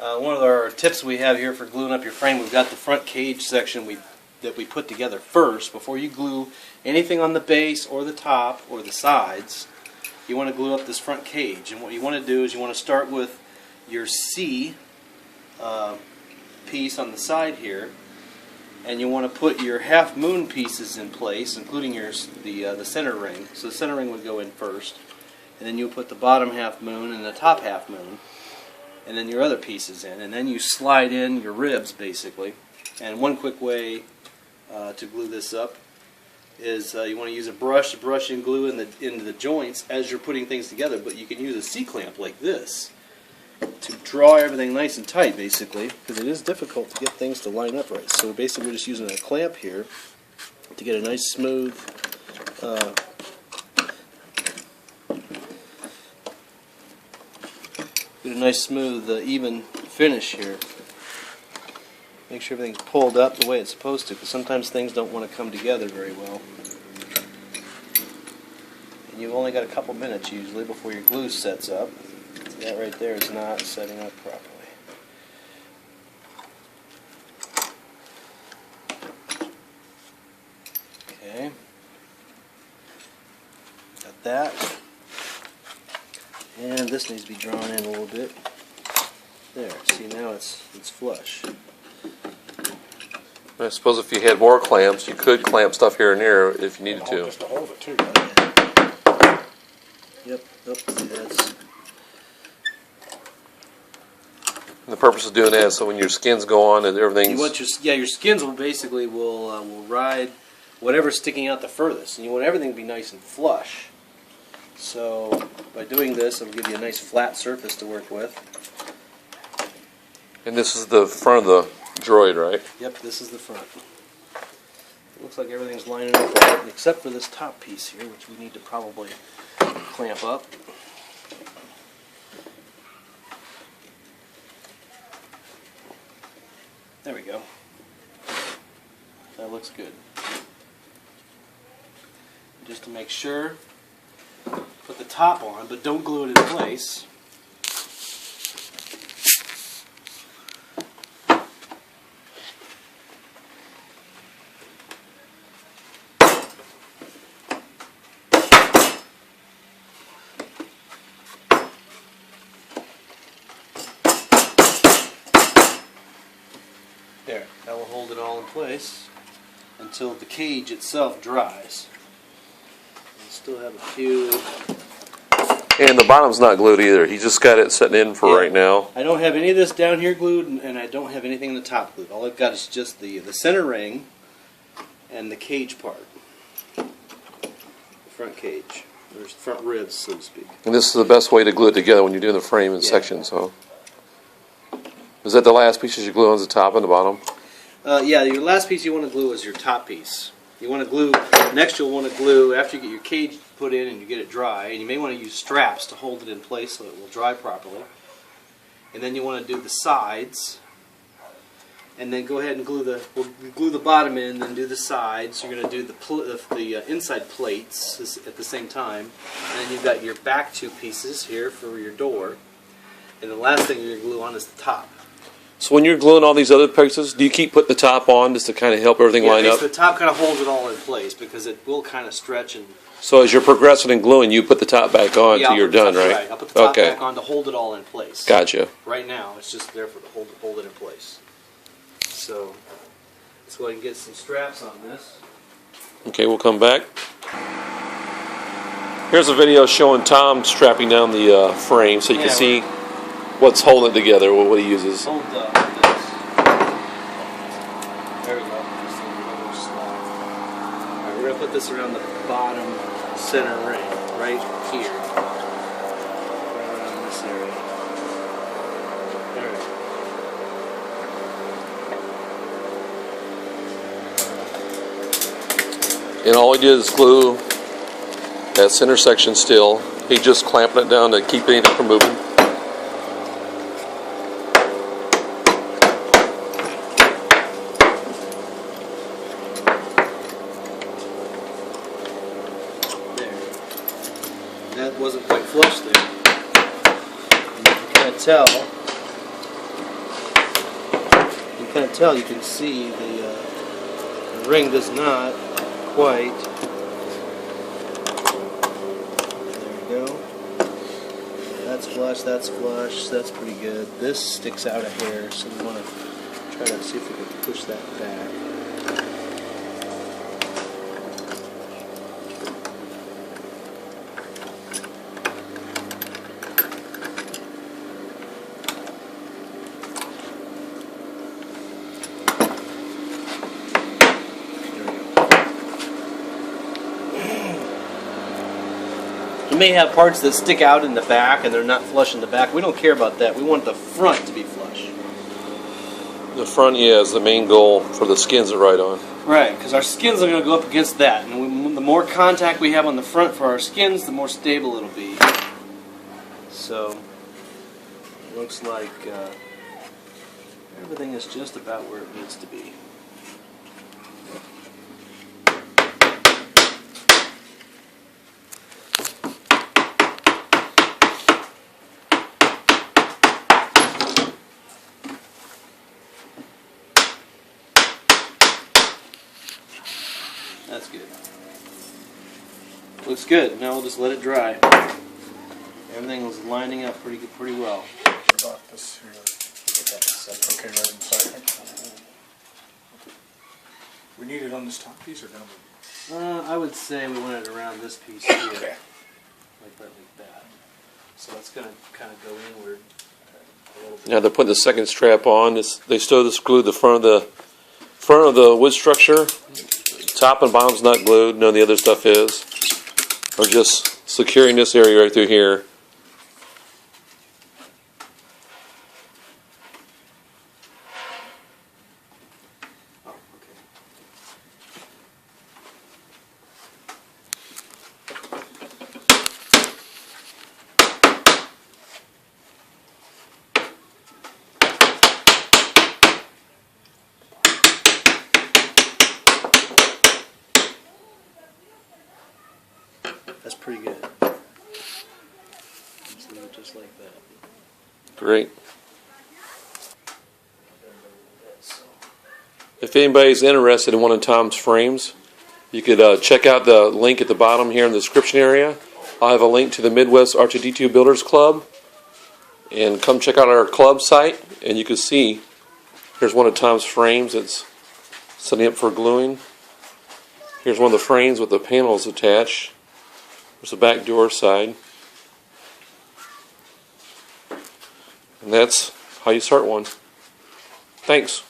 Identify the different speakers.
Speaker 1: One of our tips we have here for gluing up your frame, we've got the front cage section that we put together first. Before you glue anything on the base or the top or the sides, you want to glue up this front cage. And what you want to do is you want to start with your C piece on the side here, and you want to put your half moon pieces in place, including the center ring. So the center ring would go in first, and then you put the bottom half moon and the top half moon, and then your other pieces in, and then you slide in your ribs basically. And one quick way to glue this up is you want to use a brush to brush in glue into the joints as you're putting things together, but you can use a C-clamp like this to draw everything nice and tight basically, because it is difficult to get things to line up right. So basically we're just using a clamp here to get a nice smooth even finish here. Make sure everything's pulled up the way it's supposed to, because sometimes things don't want to come together very well. And you've only got a couple minutes usually before your glue sets up. That right there is not setting up properly. Okay. Got that. And this needs to be drawn in a little bit. There, see, now it's flush.
Speaker 2: I suppose if you had more clamps, you could clamp stuff here and there if you needed to.
Speaker 3: Just to hold it too, right?
Speaker 1: Yep, see, that's...
Speaker 2: And the purpose of doing that is so when your skins go on and everything's...
Speaker 1: You want your skins will basically will ride whatever's sticking out the furthest, and you want everything to be nice and flush. So by doing this, it'll give you a nice flat surface to work with.
Speaker 2: And this is the front of the droid, right?
Speaker 1: Yep, this is the front. It looks like everything's lining up right, except for this top piece here, which we need to probably clamp up. There we go. That looks good. Just to make sure, put the top on, but don't glue it in place. There, that will hold it all in place until the cage itself dries. We still have a few.
Speaker 2: And the bottom's not glued either. He just got it setting in for right now.
Speaker 1: I don't have any of this down here glued, and I don't have anything in the top glued. All I've got is just the center ring and the cage part. The front cage. There's front ribs, so to speak.
Speaker 2: And this is the best way to glue it together when you're doing the frame in sections, huh? Is that the last pieces you glue on the top and the bottom?
Speaker 1: Yeah, your last piece you want to glue is your top piece. You want to glue, next you'll want to glue, after you get your cage put in and you get it dry, and you may want to use straps to hold it in place so it will dry properly. And then you want to do the sides, and then go ahead and glue the bottom in, then do the sides. You're going to do the inside plates at the same time. And then you've got your back two pieces here for your door. And the last thing you're going to glue on is the top.
Speaker 2: So when you're gluing all these other pieces, do you keep putting the top on just to kind of help everything line up?
Speaker 1: The top kind of holds it all in place because it will kind of stretch. And
Speaker 2: so as you're progressing and gluing, you put the top back on until you're done, right?
Speaker 1: I'll put the top back on to hold it all in place.
Speaker 2: Gotcha.
Speaker 1: Right now, it's just there for to hold it in place. So let's go ahead and get some straps on this.
Speaker 2: Okay, we'll come back. Here's a video showing Tom strapping down the frame so you can see what's holding it together, what he uses.
Speaker 1: Hold this. There we go. Just a little slide. Alright, we're going to put this around the bottom center ring, right here. Right around this area. Alright.
Speaker 2: And all he did is glue that center section still. He just clamping it down to keep anything from moving.
Speaker 1: That wasn't quite flush there. And you can kind of tell kind of tell, you can see the ring does not quite. There we go. That's flush, that's flush, that's pretty good. This sticks out a hair, so we want to try to see if we can push that back. You may have parts that stick out in the back and they're not flush in the back. We don't care about that. We want the front to be flush.
Speaker 2: The front, yeah, is the main goal for the skins to ride on.
Speaker 1: Right, because our skins are going to go up against that. And the more contact we have on the front for our skins, the more stable it'll be. So, it looks like everything is just about where it needs to be. That's good. Looks good. Now we'll just let it dry. Everything was lining up pretty well.
Speaker 3: About this here. That's okay right inside. We need it on this top piece or down the...
Speaker 1: I would say we want it around this piece here.
Speaker 3: Okay.
Speaker 1: Like that. So it's going to kind of go inward a little bit.
Speaker 2: Now they're putting the second strap on. They still just glued the front of the wood structure. Top and bottom's not glued. None of the other stuff is. We're just securing this area right through here.
Speaker 1: Oh, okay. That's pretty good. Just leave it just like that.
Speaker 2: Great. If anybody's interested in one of Tom's frames, you could check out the link at the bottom here in the description area. I'll have a link to the Midwest R2D2 Builders Club. And come check out our club site, and you can see here's one of Tom's frames that's setting up for gluing. Here's one of the frames with the panels attached. There's the back door side. And that's how you start one. Thanks.